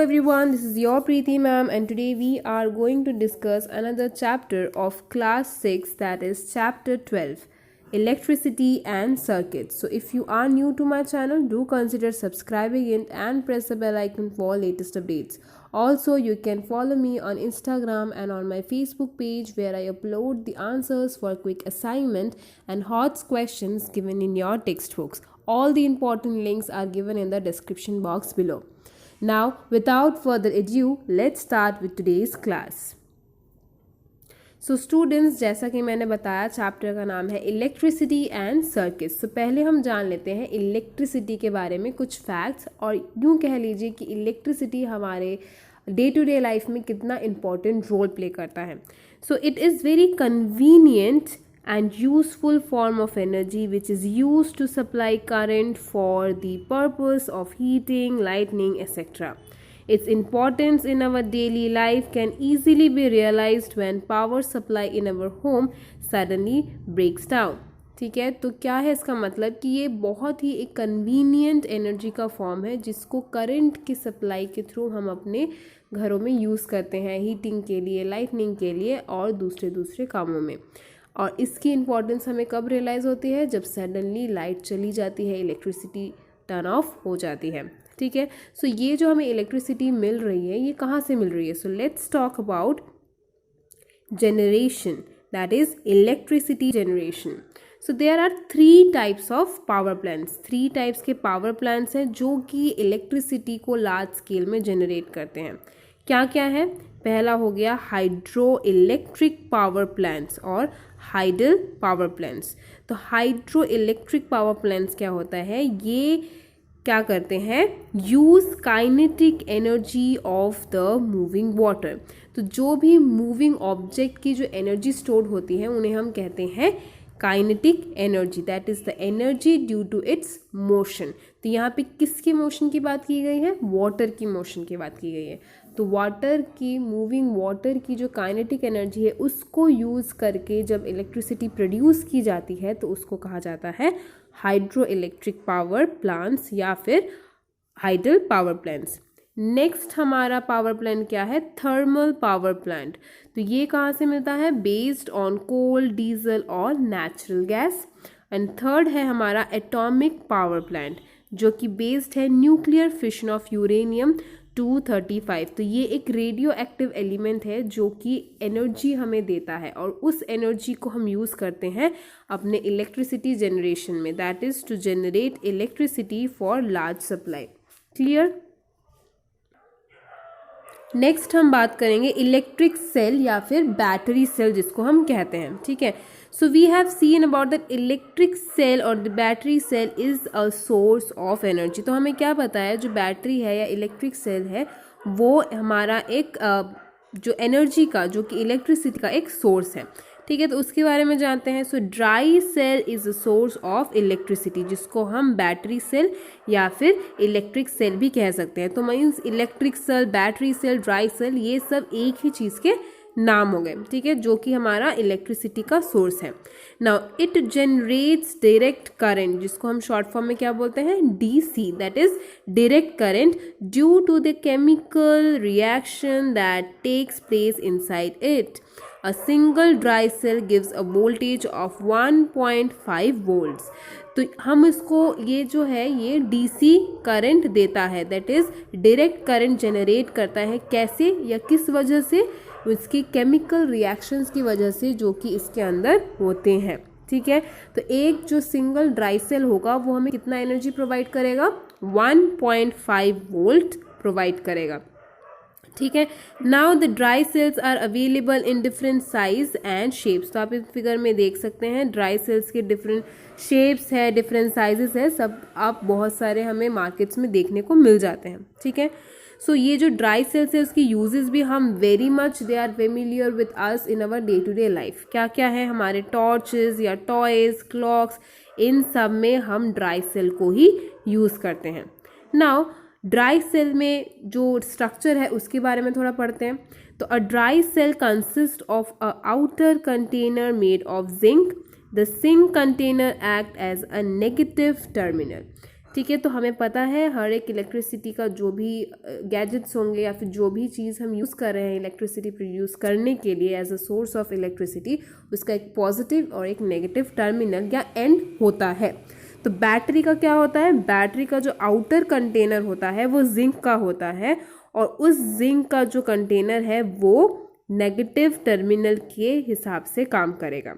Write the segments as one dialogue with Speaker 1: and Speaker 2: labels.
Speaker 1: everyone, this is your Preeti ma'am, and today we are going to discuss another chapter of class 6, that is chapter 12, electricity and circuits. So if you are new to my channel, do consider subscribing it and press the bell icon for latest updates. Also, you can follow me on Instagram and on my Facebook page where I upload the answers for quick assignment and hot questions given in your textbooks. All the important links are given in the description box below. Now, without further ado, let's start with today's class. So students, जैसा कि मैंने बताया, chapter का नाम है electricity and circuits. तो पहले हम जान लेते हैं इलेक्ट्रिसिटी के बारे में कुछ फैक्ट्स, और यूँ कह लीजिए कि इलेक्ट्रिसिटी हमारे डे टू डे लाइफ में कितना इम्पॉर्टेंट रोल प्ले करता है। So it is very convenient and useful form of energy which is used to supply current for the purpose of heating, lighting, etc. Its importance in our daily life can easily be realized when power supply in our home suddenly breaks down. ठीक है, तो क्या है इसका मतलब कि ये बहुत ही एक कन्वीनियंट एनर्जी का फॉर्म है जिसको करंट की सप्लाई के थ्रू हम अपने घरों में यूज़ करते हैं, हीटिंग के लिए, लाइटनिंग के लिए और दूसरे कामों में। और इसकी इम्पॉर्टेंस हमें कब रियलाइज़ होती है? जब सडनली लाइट चली जाती है, इलेक्ट्रिसिटी टर्न ऑफ हो जाती है। ठीक है, सो ये जो हमें इलेक्ट्रिसिटी मिल रही है, ये कहाँ से मिल रही है? So let's talk about generation, that is electricity generation. So there are 3 types of power plants. 3 types के पावर प्लांट्स हैं जो कि इलेक्ट्रिसिटी को लार्ज स्केल में जनरेट करते हैं। क्या क्या है? पहला हो गया हाइड्रो इलेक्ट्रिक पावर प्लांट्स और हाइडल पावर प्लांट्स। तो हाइड्रो इलेक्ट्रिक पावर प्लांट्स क्या होता है? ये क्या करते हैं? Use kinetic energy of the moving water. तो जो भी मूविंग ऑब्जेक्ट की जो एनर्जी स्टोर होती है उन्हें हम कहते हैं kinetic energy, that is the energy due to its motion. तो यहाँ पे किसकी मोशन की बात की गई है? वाटर की मोशन की बात की गई है। तो वाटर की, मूविंग वाटर की जो काइनेटिक एनर्जी है उसको यूज़ करके जब इलेक्ट्रिसिटी प्रोड्यूस की जाती है तो उसको कहा जाता है हाइड्रो इलेक्ट्रिक पावर प्लांट्स या फिर हाइडल पावर प्लांट्स। नेक्स्ट हमारा पावर प्लांट क्या है? Thermal power plant. तो ये कहाँ से मिलता है? बेस्ड ऑन कोल, डीजल और नेचुरल गैस। एंड थर्ड है हमारा एटॉमिक पावर प्लांट जो कि बेस्ड है न्यूक्लियर फिशन ऑफ यूरेनियम 235। तो ये एक रेडियो एक्टिव एलिमेंट है जो कि एनर्जी हमें देता है और उस एनर्जी को हम यूज़ करते हैं अपने इलेक्ट्रिसिटी जनरेशन में, that is to generate electricity for large supply. Clear? Next हम बात करेंगे इलेक्ट्रिक सेल या फिर बैटरी सेल जिसको हम कहते हैं। ठीक है, so we have seen about that electric cell और the battery cell is a source of energy. तो हमें क्या पता है, जो बैटरी है या इलेक्ट्रिक सेल है वो हमारा एक जो एनर्जी का, जो कि इलेक्ट्रिसिटी का एक सोर्स है। ठीक है, तो उसके बारे में जानते हैं। So dry cell is a source of electricity जिसको हम बैटरी सेल या फिर इलेक्ट्रिक सेल भी कह सकते हैं। तो means electric cell, battery cell, dry cell, ये सब एक ही चीज़ के नाम हो गए। ठीक है, जो कि हमारा इलेक्ट्रिसिटी का सोर्स है। Now it generates direct current जिसको हम शॉर्ट फॉर्म में क्या बोलते हैं? DC, that is direct current due to the chemical reaction that takes place inside it. A single dry cell gives a voltage of 1.5 volts. तो हम इसको, ये जो है ये डीसी करंट देता है, that is direct current generate करता है। कैसे या किस वजह से? उसकी केमिकल रिएक्शंस की वजह से जो कि इसके अंदर होते हैं। ठीक है, तो एक जो सिंगल ड्राई सेल होगा वो हमें कितना एनर्जी प्रोवाइड करेगा? 1.5 वोल्ट प्रोवाइड करेगा। ठीक है, now the dry cells are available in different size and shapes. तो आप इस फिगर में देख सकते हैं ड्राई सेल्स के डिफरेंट शेप्स है, डिफरेंट साइजेस है, सब आप बहुत सारे हमें मार्केट्स में देखने को मिल जाते हैं। ठीक है, सो ये जो ड्राई सेल्स है उसकी यूजेस भी हम very much they are familiar with us in our day to day life. क्या क्या है? हमारे टॉर्चेस या टॉयज, क्लॉक्स, इन सब में हम ड्राई सेल को ही यूज़ करते हैं। नाउ ड्राई सेल में जो स्ट्रक्चर है उसके बारे में थोड़ा पढ़ते हैं। तो a dry cell consist of a outer container made of zinc. The zinc container act as a negative terminal. ठीक है। तो हमें पता है हर एक इलेक्ट्रिसिटी का जो भी गैजेट्स होंगे या फिर जो भी चीज़ हम यूज़ कर रहे हैं इलेक्ट्रिसिटी प्रोड्यूस करने के लिए as a source of electricity, उसका एक पॉजिटिव और एक नेगेटिव टर्मिनल या एंड होता है। तो बैटरी का क्या होता है, बैटरी का जो आउटर कंटेनर होता है वो जिंक का होता है, और उस जिंक का जो कंटेनर है वो नेगेटिव टर्मिनल के हिसाब से काम करेगा।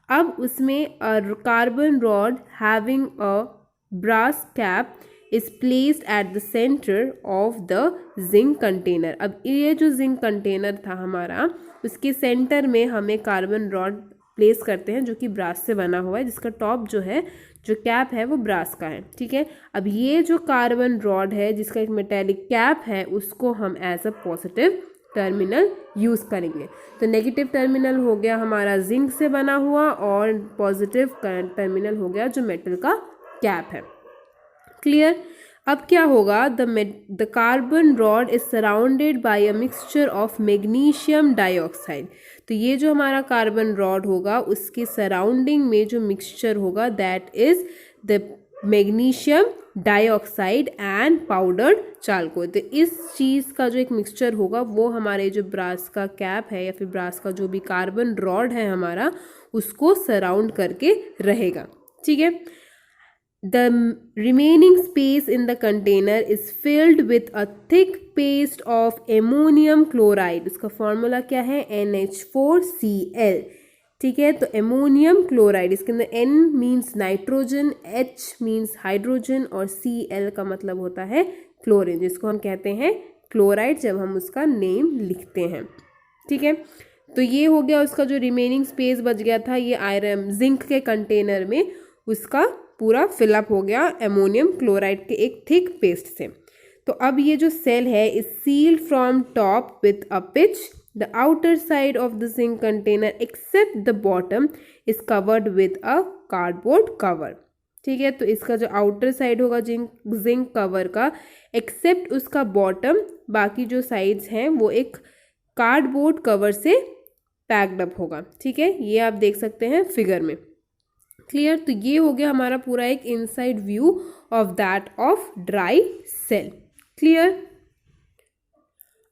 Speaker 1: अब उसमें carbon rod having a brass cap is placed at the centre of the zinc container. अब ये जो जिंक कंटेनर था हमारा, उसके सेंटर में हमें कार्बन रॉड प्लेस करते हैं जो कि ब्रास से बना हुआ है, जिसका टॉप जो है, जो कैप है वो ब्रास का है। ठीक है। अब ये जो कार्बन रॉड है जिसका एक मेटेलिक कैप है, उसको हम as a positive terminal use करेंगे। तो नेगेटिव टर्मिनल हो गया हमारा जिंक से बना हुआ, और पॉजिटिव टर्मिनल हो गया जो मेटल का कैप है। क्लियर। अब क्या होगा, the carbon rod is surrounded by a mixture of magnesium dioxide. तो ये जो हमारा कार्बन रॉड होगा उसके सराउंडिंग में जो मिक्सचर होगा that is the magnesium dioxide and powdered charcoal. तो इस चीज़ का जो एक मिक्सचर होगा वो हमारे जो ब्रास का कैप है या फिर ब्रास का जो भी कार्बन रॉड है हमारा, उसको सराउंड करके रहेगा। ठीक है। The remaining space in the container is filled with a thick paste of ammonium chloride। उसका फॉर्मूला क्या है, NH4Cl। ठीक है। तो एमोनियम क्लोराइड, इसके अंदर N means nitrogen, H means hydrogen और Cl का मतलब होता है क्लोरीन, जिसको हम कहते हैं क्लोराइड जब हम उसका नेम लिखते हैं। ठीक है। तो ये हो गया उसका जो रिमेनिंग स्पेस बच गया था ये आयरन जिंक के कंटेनर में, उसका पूरा फिलअप हो गया एमोनियम क्लोराइड के एक थिक पेस्ट से। तो अब ये जो सेल है is sealed from top with a pitch. The outer side of the zinc container except the bottom is covered with a cardboard cover. ठीक है। तो इसका जो आउटर साइड होगा जिंक कवर का, एक्सेप्ट उसका बॉटम, बाकी जो साइड्स हैं वो एक कार्डबोर्ड कवर से पैक्ड अप होगा। ठीक है। ये आप देख सकते हैं फिगर में। क्लियर। तो ये हो गया हमारा पूरा एक inside view of that of dry cell. Clear.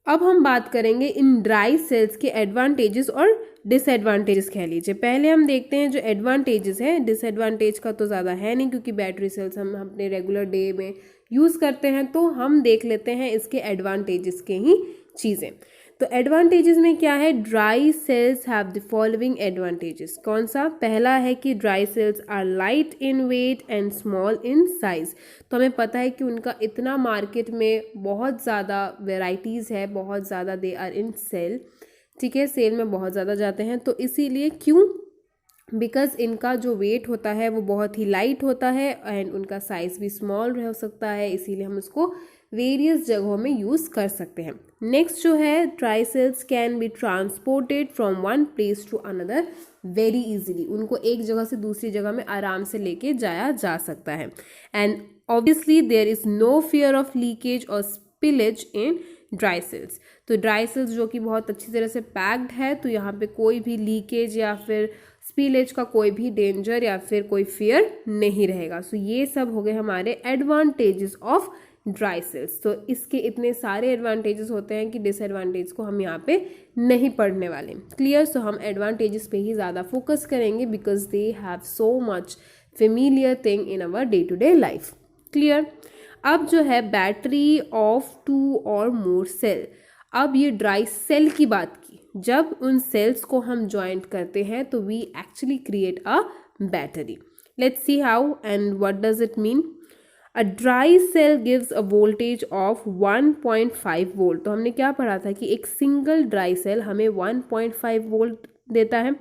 Speaker 1: अब हम बात करेंगे इन ड्राई सेल्स के एडवांटेजेस और डिसएडवांटेजेस कह लीजिए। पहले हम देखते हैं जो एडवांटेजेस है, डिसएडवांटेज का तो ज़्यादा है नहीं क्योंकि बैटरी सेल्स हम अपने रेगुलर डे में यूज़ करते हैं, तो हम देख लेते हैं इसके एडवांटेजेस के ही चीज़ें। तो एडवांटेजेस में क्या है, dry cells have the following advantages. कौन सा, पहला है कि dry cells are light in weight and small in size. तो हमें पता है कि उनका इतना मार्केट में बहुत ज़्यादा वेराइटीज़ है, बहुत ज़्यादा दे आर इन सेल। ठीक है। सेल में बहुत ज़्यादा जाते हैं, तो इसीलिए क्यों, बिकॉज इनका जो वेट होता है वो बहुत ही लाइट होता है एंड उनका साइज़ भी स्मॉल हो सकता है, इसीलिए हम उसको वेरियस जगहों में यूज़ कर सकते हैं। नेक्स्ट जो है, dry cells can be transported from one place to another very easily. उनको एक जगह से दूसरी जगह में आराम से लेके जाया जा सकता है। And obviously there is no fear of leakage और स्पिलेज इन ड्राई सेल्स। तो ड्राई सेल्स जो कि बहुत अच्छी तरह से पैक्ड है, तो यहाँ पे कोई भी लीकेज या फिर स्पिलेज का कोई भी डेंजर या फिर कोई फियर नहीं रहेगा। सो ये सब हो गए हमारे एडवांटेजेस ऑफ ड्राई सेल्स। तो इसके इतने सारे एडवांटेजेस होते हैं कि डिसएडवांटेज को हम यहाँ पे नहीं पढ़ने वाले। क्लियर। सो हम एडवांटेजेस पे ही ज़्यादा फोकस करेंगे because they have so much familiar thing in our day to day life. Clear. अब जो है बैटरी ऑफ 2 और मोर सेल। अब ये ड्राई सेल की बात की, जब उन सेल्स को हम ज्वाइंट करते हैं तो we actually create a battery. Let's see how and what does it mean. A dry cell gives a voltage of 1.5 volt. तो हमने क्या पढ़ा था कि एक सिंगल ड्राई सेल हमें 1.5 वोल्ट देता है।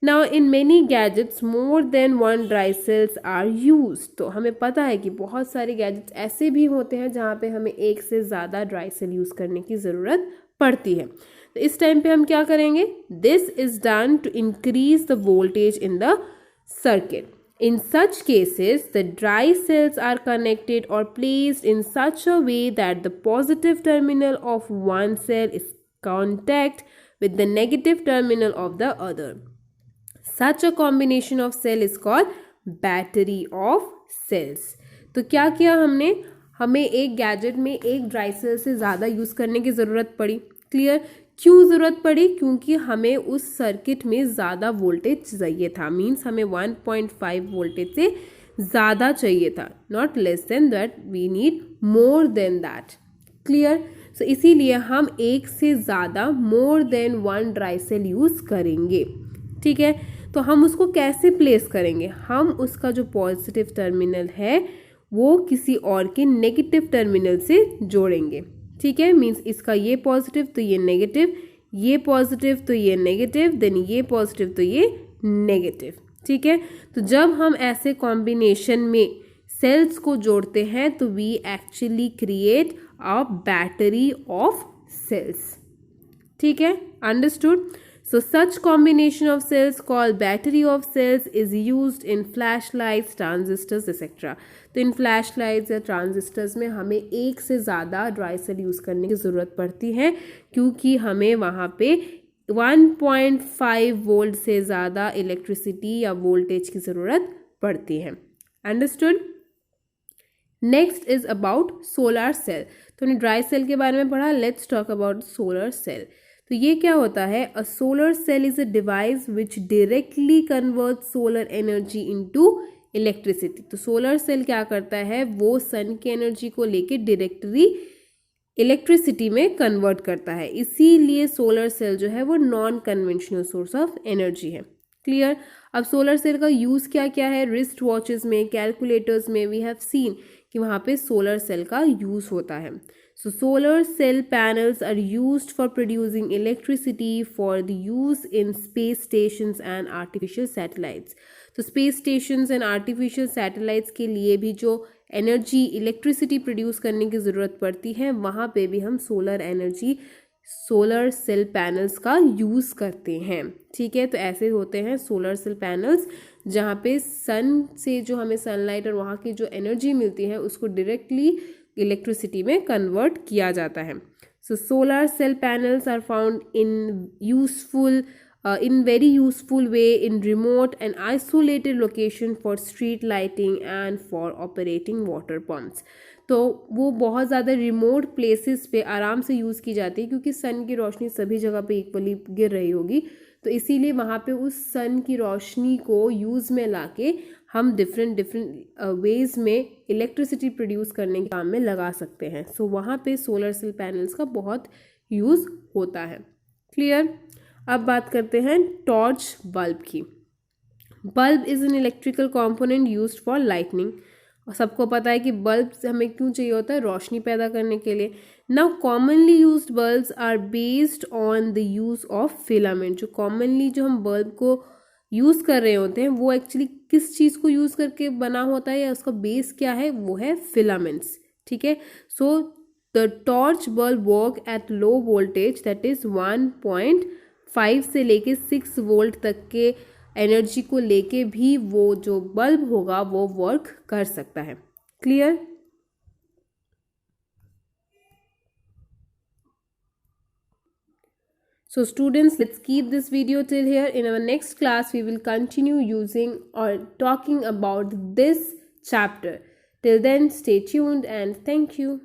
Speaker 1: Now in many gadgets more than one dry cells are use. तो हमें पता है कि बहुत सारे गैजेट्स ऐसे भी होते हैं जहाँ पे हमें एक से ज़्यादा ड्राई सेल यूज़ करने की ज़रूरत पड़ती है। तो इस टाइम पे हम क्या करेंगे, this is done to increase the voltage in the circuit. In such cases, the dry cells are connected or placed in such a way that the positive terminal of one cell is contact with the negative terminal of the other. Such a combination of cell is called battery of cells. तो क्या किया हमने, हमें एक gadget में एक dry cell से ज़्यादा यूज़ करने की ज़रूरत पड़ी। क्लियर? क्यों ज़रूरत पड़ी? क्योंकि हमें उस सर्किट में ज़्यादा वोल्टेज चाहिए था, मीन्स हमें 1.5 वोल्टेज से ज़्यादा चाहिए था, not less than that, we need more than that. Clear? So इसीलिए हम एक से ज़्यादा more than one dry cell use करेंगे। ठीक है, तो हम उसको कैसे प्लेस करेंगे, हम उसका जो पॉजिटिव टर्मिनल है वो किसी और के नेगेटिव टर्मिनल से जोड़ेंगे। ठीक है, मीन्स इसका ये पॉजिटिव तो ये नेगेटिव, ये पॉजिटिव तो ये नेगेटिव, देन ये पॉजिटिव तो ये नेगेटिव। ठीक है, तो जब हम ऐसे कॉम्बिनेशन में सेल्स को जोड़ते हैं तो we actually create a battery of cells. ठीक है, understood? So such combination of cells called battery of cells is used in flashlights, transistors, etc. तो इन flashlights या transistors में हमें एक से ज़्यादा ड्राई सेल यूज़ करने की ज़रूरत पड़ती है, क्योंकि हमें वहाँ पे 1.5 वोल्ट से ज़्यादा इलेक्ट्रिसिटी या वोल्टेज की ज़रूरत पड़ती है। Understood? Next is about solar cell. तो हमने ड्राई सेल के बारे में पढ़ा, let's talk about solar cell. तो ये क्या होता है, a solar cell is a device which directly convert solar energy into electricity. तो सोलर सेल क्या करता है, वो सन की एनर्जी को लेके डायरेक्टली इलेक्ट्रिसिटी में कन्वर्ट करता है, इसीलिए सोलर सेल जो है वो non conventional source of energy है। क्लियर? अब सोलर सेल का यूज़ क्या क्या है, रिस्ट वॉचेस में, कैलकुलेटर्स में वी हैव सीन कि वहाँ पे सोलर सेल का यूज़ होता है। So solar cell panels are used for producing electricity for the use in space stations and artificial satellites. तो space stations and artificial satellites के लिए भी जो एनर्जी इलेक्ट्रिसिटी प्रोड्यूस करने की ज़रूरत पड़ती है, वहाँ पे भी हम solar energy, solar cell panels का यूज़ करते हैं। ठीक है, तो ऐसे होते हैं सोलर सेल पैनल्स जहाँ पे सन से जो हमें सनलाइट और वहाँ की जो एनर्जी मिलती है उसको डायरेक्टली इलेक्ट्रिसिटी में कन्वर्ट किया जाता है। So solar cell panels are found in very useful way in remote and isolated location for street lighting and for operating water pumps. तो वो बहुत ज़्यादा रिमोट प्लेसेस पे आराम से यूज़ की जाती है, क्योंकि सन की रोशनी सभी जगह पे इक्वली गिर रही होगी, तो इसीलिए वहाँ पे उस सन की रोशनी को यूज़ में लाके हम डिफरेंट वेज में इलेक्ट्रिसिटी प्रोड्यूस करने के काम में लगा सकते हैं। सो वहाँ पे सोलर सेल पैनल्स का बहुत यूज़ होता है। क्लियर? अब बात करते हैं टॉर्च बल्ब की। Bulb is an electrical component used for lightning. और सबको पता है कि बल्ब हमें क्यों चाहिए होता है, रोशनी पैदा करने के लिए। Now commonly used bulbs are based on the use of filament. जो कॉमनली जो हम बल्ब को यूज़ कर रहे होते हैं वो एक्चुअली किस चीज़ को यूज़ करके बना होता है या उसका बेस क्या है, वो है फिलामेंट्स। ठीक है, so the torch bulb work at low voltage, that is 1.5 से लेके 6 वोल्ट तक के एनर्जी को लेके भी वो जो बल्ब होगा वो वर्क कर सकता है। Clear? So students, let's keep this video till here. In our next class, we will continue using or talking about this chapter. Till then, stay tuned and thank you.